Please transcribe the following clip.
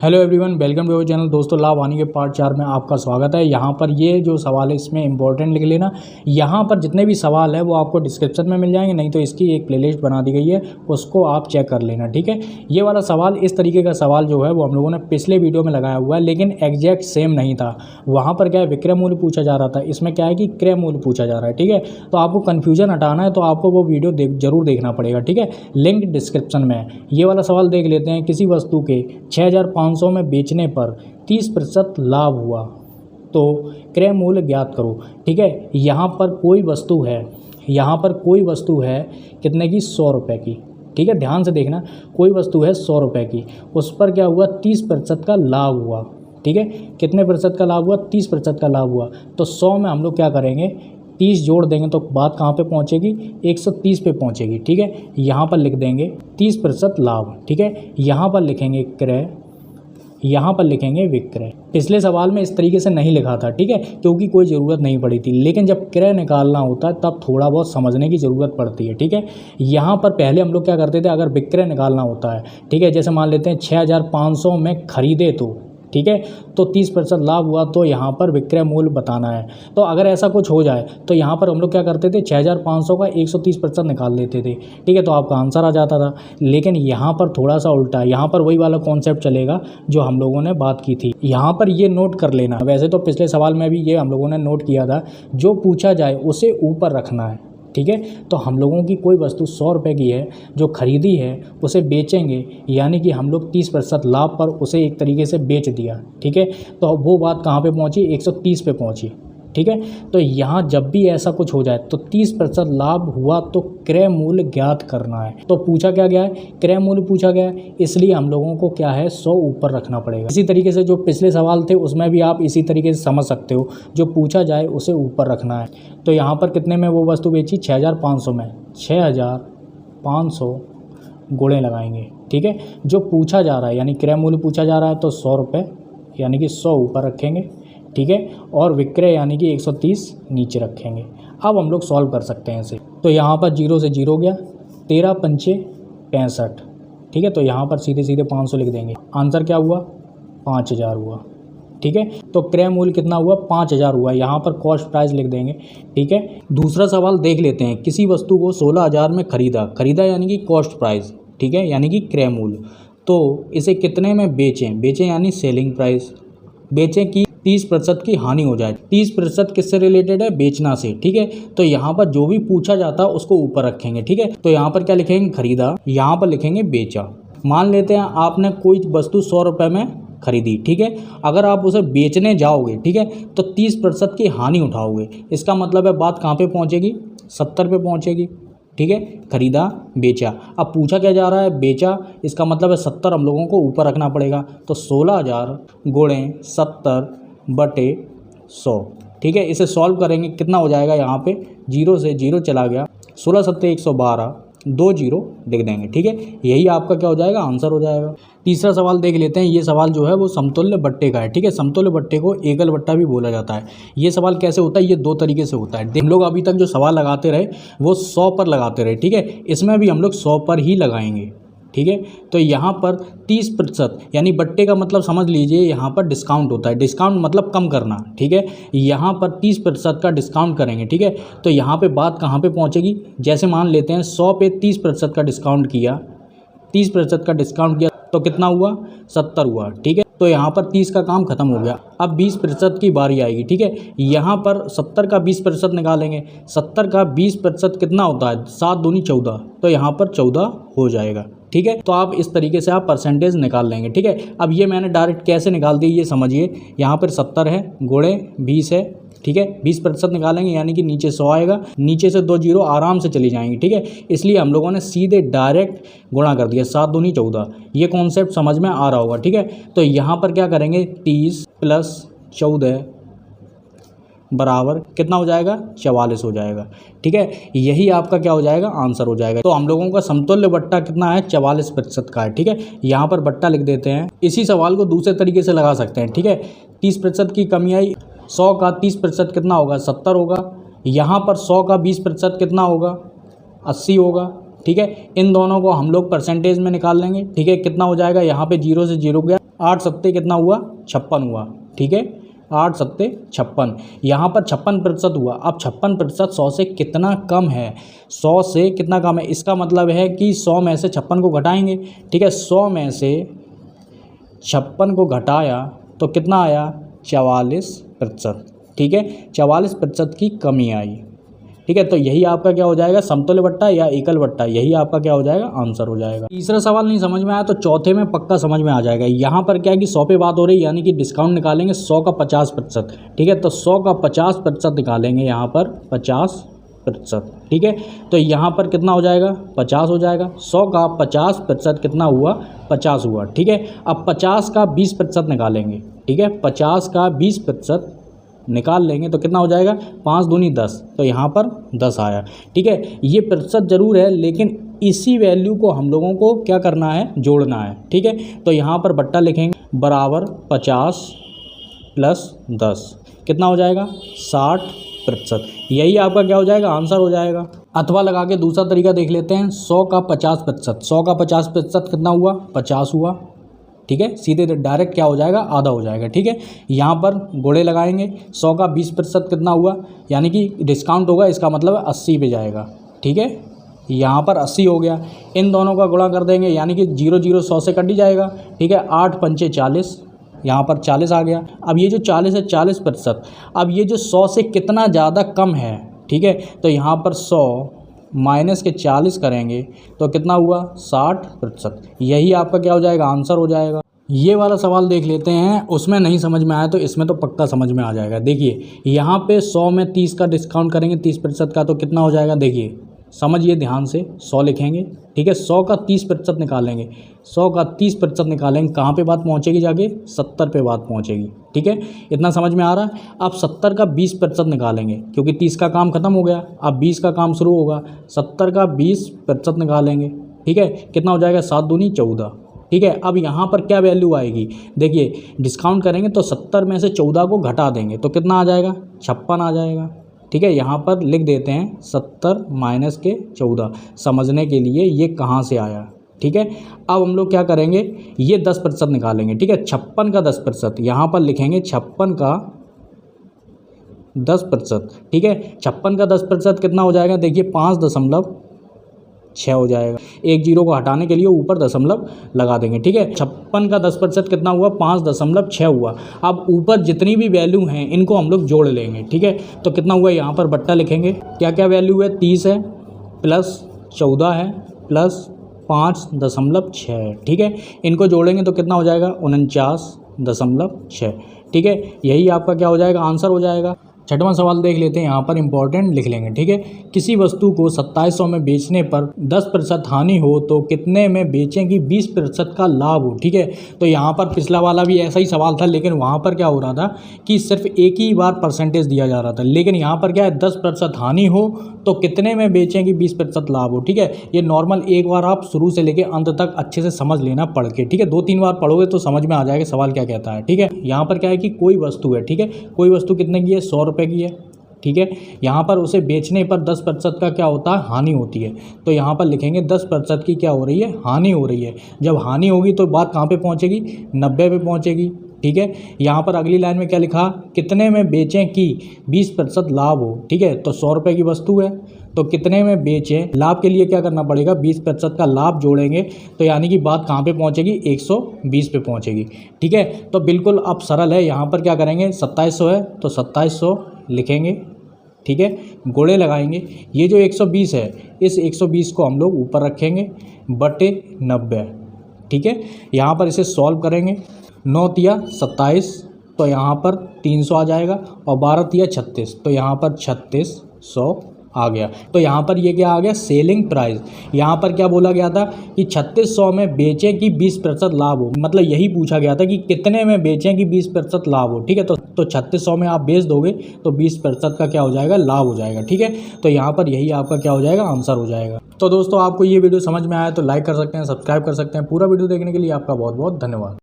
Hello everyone, welcome to our channel. दोस्तों, लाभ हानि के पार्ट 4 में आपका स्वागत है। यहाँ पर ये जो सवाल है इसमें इंपॉर्टेंट लिख लेना। यहाँ पर जितने भी सवाल है वो आपको डिस्क्रिप्शन में मिल जाएंगे, नहीं तो इसकी एक प्लेलिस्ट बना दी गई है, उसको आप चेक कर लेना, ठीक है। ये वाला सवाल, इस तरीके का सवाल जो है वो हम लोगों ने पिछले वीडियो में लगाया हुआ है, लेकिन एग्जैक्ट सेम नहीं था। वहाँ पर क्या है, विक्रय मूल्य पूछा जा रहा था, इसमें क्या है कि क्रय मूल्य पूछा जा रहा है, ठीक है। तो आपको कन्फ्यूजन हटाना है तो आपको वो वीडियो जरूर देखना पड़ेगा, ठीक है। लिंक डिस्क्रिप्शन में है। ये वाला सवाल देख लेते हैं। किसी वस्तु के 6500 में बेचने पर 30% लाभ हुआ तो क्रय मूल्य ज्ञात करो, ठीक है। यहाँ पर कोई वस्तु है कितने की, 100 रुपये की, ठीक है। ध्यान से देखना, कोई वस्तु है 100 रुपये की, उस पर क्या हुआ, 30% का लाभ हुआ, ठीक है। कितने प्रतिशत का लाभ हुआ, 30% का लाभ हुआ। तो 100 में हम लोग क्या करेंगे, 30 जोड़ देंगे तो बात कहाँ पे पहुँचेगी, 130 पे पहुँचेगी, ठीक है। यहाँ पर लिख देंगे 30% लाभ, ठीक है। यहाँ पर लिखेंगे क्रय, यहाँ पर लिखेंगे विक्रय। पिछले सवाल में इस तरीके से नहीं लिखा था, ठीक है, क्योंकि कोई ज़रूरत नहीं पड़ी थी। लेकिन जब क्रय निकालना होता है तब थोड़ा बहुत समझने की ज़रूरत पड़ती है, ठीक है। यहाँ पर पहले हम लोग क्या करते थे, अगर विक्रय निकालना होता है, ठीक है, जैसे मान लेते हैं 6500 में खरीदे तो, ठीक है, तो 30% लाभ हुआ तो यहाँ पर विक्रय मूल्य बताना है। तो अगर ऐसा कुछ हो जाए तो यहाँ पर हम लोग क्या करते थे, 6500 का 130% निकाल लेते थे, ठीक है, तो आपका आंसर आ जाता था। लेकिन यहाँ पर थोड़ा सा उल्टा है, यहाँ पर वही वाला कॉन्सेप्ट चलेगा जो हम लोगों ने बात की थी। यहाँ पर ये नोट कर लेना। वैसे तो पिछले सवाल में भी ये हम लोगों ने नोट किया था, जो पूछा जाए उसे ऊपर रखना है, ठीक है। तो हम लोगों की कोई वस्तु 100 रुपये की है, जो खरीदी है उसे बेचेंगे, यानी कि हम लोग 30% लाभ पर उसे एक तरीके से बेच दिया, ठीक है। तो वो बात कहाँ पे पहुँची, 130 पे पहुँची, ठीक है। तो यहाँ जब भी ऐसा कुछ हो जाए तो 30% लाभ हुआ तो क्रय मूल्य ज्ञात करना है। तो पूछा क्या गया है, क्रय मूल्य पूछा गया है, इसलिए हम लोगों को क्या है, 100 ऊपर रखना पड़ेगा। इसी तरीके से जो पिछले सवाल थे उसमें भी आप इसी तरीके से समझ सकते हो, जो पूछा जाए उसे ऊपर रखना है। तो यहाँ पर कितने में वो वस्तु बेची, 6500 में, 6500 गुणे लगाएंगे, ठीक है। जो पूछा जा रहा है यानी क्रय मूल्य पूछा जा रहा है तो 100 रुपये, यानी कि 100 ऊपर रखेंगे, ठीक है, और विक्रय यानी कि 130 नीचे रखेंगे। अब हम लोग सॉल्व कर सकते हैं इसे। तो यहाँ पर 0 से 0 गया, 13 पंचे 65, ठीक है। तो यहाँ पर सीधे सीधे 500 लिख देंगे। आंसर क्या हुआ, 5000 हुआ, ठीक है। तो क्रय मूल्य कितना हुआ, 5000 हुआ। यहाँ पर कॉस्ट प्राइस लिख देंगे, ठीक है। दूसरा सवाल देख लेते हैं। किसी वस्तु को 16000 में खरीदा यानी कि कॉस्ट प्राइस, ठीक है, यानी कि क्रय मूल्य। तो इसे कितने में बेचें यानी सेलिंग प्राइस। बेचें कि 30% की हानि हो जाए। 30% किससे रिलेटेड है, बेचना से, ठीक है। तो यहाँ पर जो भी पूछा जाता है उसको ऊपर रखेंगे, ठीक है। तो यहाँ पर क्या लिखेंगे, खरीदा, यहाँ पर लिखेंगे बेचा। मान लेते हैं आपने कोई वस्तु 100 रुपये में खरीदी, ठीक है। अगर आप उसे बेचने जाओगे, ठीक है, तो 30% की हानि उठाओगे। इसका मतलब है बात कहाँ पे पहुँचेगी, 70 पे पहुँचेगी, ठीक है। खरीदा, बेचा। अब पूछा क्या जा रहा है, बेचा, इसका मतलब है 70 हम लोगों को ऊपर रखना पड़ेगा। तो 16000 गुणे 70/100, ठीक है। इसे सॉल्व करेंगे, कितना हो जाएगा, यहाँ पे 0 से 0 चला गया, 16 सत्ते 112, 2 0 लिख देंगे, ठीक है। यही आपका क्या हो जाएगा, आंसर हो जाएगा। तीसरा सवाल देख लेते हैं। ये सवाल जो है वो समतुल्य बट्टे का है, ठीक है। समतुल्य बट्टे को एकल बट्टा भी बोला जाता है। ये सवाल कैसे होता है, ये 2 तरीके से होता है। हम लोग अभी तक जो सवाल लगाते रहे वो 100 पर लगाते रहे, ठीक है। इसमें भी हम लोग 100 पर ही लगाएंगे, ठीक है। तो यहाँ पर 30% यानी बट्टे का मतलब समझ लीजिए, यहाँ पर डिस्काउंट होता है। डिस्काउंट मतलब कम करना, ठीक है। यहाँ पर 30% का डिस्काउंट करेंगे, ठीक है। तो यहाँ पे बात कहाँ पे पहुँचेगी, जैसे मान लेते हैं 100 पे 30% का डिस्काउंट किया, 30% का डिस्काउंट किया तो कितना हुआ, 70 हुआ, ठीक है। तो यहाँ पर 30 का काम खत्म हो गया। अब 20% की बारी आएगी, ठीक है। यहाँ पर 70 का 20% निकालेंगे। 70 का 20% कितना होता है, 7 दूनी 14, तो यहाँ पर 14 हो जाएगा, ठीक है। तो आप इस तरीके से आप परसेंटेज निकाल लेंगे, ठीक है। अब ये मैंने डायरेक्ट कैसे निकाल दी ये समझिए। यहाँ पर 70 है, गुणे 20 है, ठीक है। 20% निकालेंगे यानी कि नीचे 100 आएगा, नीचे से 2 0 आराम से चली जाएंगी, ठीक है। इसलिए हम लोगों ने सीधे डायरेक्ट गुणा कर दिया, 7 दूनी 14। ये कॉन्सेप्ट समझ में आ रहा होगा, ठीक है। तो यहाँ पर क्या करेंगे, 30 + 14 बराबर कितना हो जाएगा, 44 हो जाएगा, ठीक है। यही आपका क्या हो जाएगा, आंसर हो जाएगा। तो हम लोगों का समतुल्य बट्टा कितना है, 44% का है, ठीक है। यहाँ पर बट्टा लिख देते हैं। इसी सवाल को दूसरे तरीके से लगा सकते हैं, ठीक है। 30% की कमी आई, 100 का 30% कितना होगा, 70 होगा। यहाँ पर 100 का 20% कितना होगा, 80 होगा, ठीक है। इन दोनों को हम लोग परसेंटेज में निकाल लेंगे, ठीक है। कितना हो जाएगा, यहाँ पे 0 से 0 गया, 8 सत्ते कितना हुआ, 56 हुआ, ठीक है। 8 सत्ते 56, यहाँ पर 56% हुआ। अब 56% 100 से कितना कम है, 100 से कितना कम है, इसका मतलब है कि 100 में से 56 को घटाएंगे, ठीक है। 100 में से 56 को घटाया तो कितना आया, 44%, ठीक है। 44% की कमी आई, ठीक है। तो यही आपका क्या हो जाएगा, समतुल्य बट्टा या एकल बट्टा, यही आपका क्या हो जाएगा, आंसर हो जाएगा। तीसरा सवाल नहीं समझ में आया तो चौथे में पक्का समझ में आ जाएगा। यहाँ पर क्या है कि 100 पे बात हो रही है, यानी कि डिस्काउंट निकालेंगे 100 का 50%, ठीक है। तो 100 का 50% निकालेंगे, यहाँ पर 50%, ठीक है। तो यहाँ पर कितना हो जाएगा, 50 हो जाएगा। 100 का 50% कितना हुआ, 50 हुआ, ठीक है। अब 50 का 20% निकालेंगे, ठीक है। 50 का 20% निकाल लेंगे तो कितना हो जाएगा, 5 दूनी 10, तो यहाँ पर 10 आया, ठीक है। ये प्रतिशत जरूर है, लेकिन इसी वैल्यू को हम लोगों को क्या करना है, जोड़ना है, ठीक है। तो यहाँ पर बट्टा लिखेंगे बराबर 50 + 10 कितना हो जाएगा, 60%। यही आपका क्या हो जाएगा, आंसर हो जाएगा। अथवा लगा के दूसरा तरीका देख लेते हैं, 100 का 50%, 100 का 50% कितना हुआ, 50 हुआ, ठीक है। सीधे डायरेक्ट क्या हो जाएगा, आधा हो जाएगा, ठीक है। यहाँ पर गुणे लगाएंगे, 100 का 20% कितना हुआ, यानी कि डिस्काउंट होगा, इसका मतलब 80 पे जाएगा, ठीक है। यहाँ पर 80 हो गया, इन दोनों का गुणा कर देंगे, यानी कि 0 0 100 से कट ही जाएगा, ठीक है। 8 पंचे 40, यहाँ पर 40 आ गया। अब ये जो 40 है 40%, अब ये जो 100 से कितना ज़्यादा कम है, ठीक है। तो यहाँ पर 100 माइनस के 40 करेंगे तो कितना हुआ, 60%। यही आपका क्या हो जाएगा, आंसर हो जाएगा। ये वाला सवाल देख लेते हैं, उसमें नहीं समझ में आया तो इसमें तो पक्का समझ में आ जाएगा। देखिए यहाँ पे 100 में 30 का डिस्काउंट करेंगे, 30% का, तो कितना हो जाएगा, देखिए समझिए ध्यान से। 100 लिखेंगे, ठीक है। 100 का 30% निकालेंगे, 100 का 30% निकालेंगे, कहाँ पे बात पहुँचेगी, जाके 70 पे बात पहुँचेगी, ठीक है। इतना समझ में आ रहा है। अब 70 का 20% निकालेंगे, क्योंकि 30 का काम खत्म हो गया, अब 20 का काम शुरू होगा। 70 का 20% निकालेंगे, ठीक है। कितना हो जाएगा, 7 दूनी 14, ठीक है। अब यहाँ पर क्या वैल्यू आएगी, देखिए डिस्काउंट करेंगे तो 70 में से 14 को घटा देंगे तो कितना आ जाएगा, 56 आ जाएगा, ठीक है। यहाँ पर लिख देते हैं 70 माइनस के 14, समझने के लिए ये कहाँ से आया, ठीक है। अब हम लोग क्या करेंगे, ये 10% निकालेंगे, ठीक है। 56 का 10%, यहाँ पर लिखेंगे 56 का 10%, ठीक है। 56 का 10% कितना हो जाएगा, देखिए 5.6 हो जाएगा। एक जीरो को हटाने के लिए ऊपर दशमलव लगा देंगे, ठीक है। 56 का 10% कितना हुआ, 5.6 हुआ। अब ऊपर जितनी भी वैल्यू हैं इनको हम लोग जोड़ लेंगे, ठीक है। तो कितना हुआ, यहाँ पर बट्टा लिखेंगे, क्या क्या वैल्यू है, 30 है प्लस 14 है प्लस 5.6, ठीक है। इनको जोड़ेंगे तो कितना हो जाएगा, 49.6, ठीक है। यही आपका क्या हो जाएगा, आंसर हो जाएगा। छठवां सवाल देख लेते हैं, यहाँ पर इंपॉर्टेंट लिख लेंगे, ठीक है। किसी वस्तु को 2700 में बेचने पर 10% हानि हो तो कितने में बेचें कि 20% का लाभ हो, ठीक है। तो यहाँ पर पिछला वाला भी ऐसा ही सवाल था, लेकिन वहाँ पर क्या हो रहा था कि सिर्फ एक ही बार परसेंटेज दिया जा रहा था, लेकिन यहाँ पर क्या है, 10% हानि हो तो कितने में बेचें कि 20% लाभ हो, ठीक है। ये नॉर्मल एक बार आप शुरू से लेकर अंत तक अच्छे से समझ लेना पढ़ के, ठीक है। 2-3 बार पढ़ोगे तो समझ में आ जाएगा सवाल क्या कहता है, ठीक है। यहाँ पर क्या है कि कोई वस्तु है, ठीक है। कोई वस्तु कितने की है, 100 रुपये की है, ठीक है। यहाँ पर उसे बेचने पर 10% का क्या होता है, हानि होती है। तो यहाँ पर लिखेंगे 10% की क्या हो रही है, हानि हो रही है। जब हानि होगी तो बात कहाँ पे पहुँचेगी, 90 पे पहुँचेगी, ठीक है। यहाँ पर अगली लाइन में क्या लिखा, कितने में बेचें कि 20% लाभ हो, ठीक है। तो 100 रुपये की वस्तु है तो कितने में बेचें, लाभ के लिए क्या करना पड़ेगा, 20% का लाभ जोड़ेंगे, तो यानी कि बात कहाँ पे पहुँचेगी, 120 पे पहुँचेगी, ठीक है। तो बिल्कुल अब सरल है, यहाँ पर क्या करेंगे, 2700 है तो 2700 लिखेंगे, ठीक है। गुणे लगाएंगे, ये जो 120 है इस 120 को हम लोग ऊपर रखेंगे बटे 90, ठीक है। यहाँ पर इसे सॉल्व करेंगे, 9 तिया 27 तो यहाँ पर 300 आ जाएगा, और 12 तिया 36 तो यहाँ पर 3600 आ गया। तो यहाँ पर ये क्या आ गया, सेलिंग प्राइस। यहाँ पर क्या बोला गया था कि 3600 में बेचें कि 20% लाभ हो, मतलब यही पूछा गया था कि कितने में बेचें कि 20% लाभ हो, ठीक है। तो 3600 में आप बेच दोगे तो 20% का क्या हो जाएगा, लाभ हो जाएगा, ठीक है। तो यहाँ पर यही आपका क्या हो जाएगा, आंसर हो जाएगा। तो दोस्तों आपको ये वीडियो समझ में आया तो लाइक कर सकते हैं, सब्सक्राइब कर सकते हैं। पूरा वीडियो देखने के लिए आपका बहुत बहुत धन्यवाद।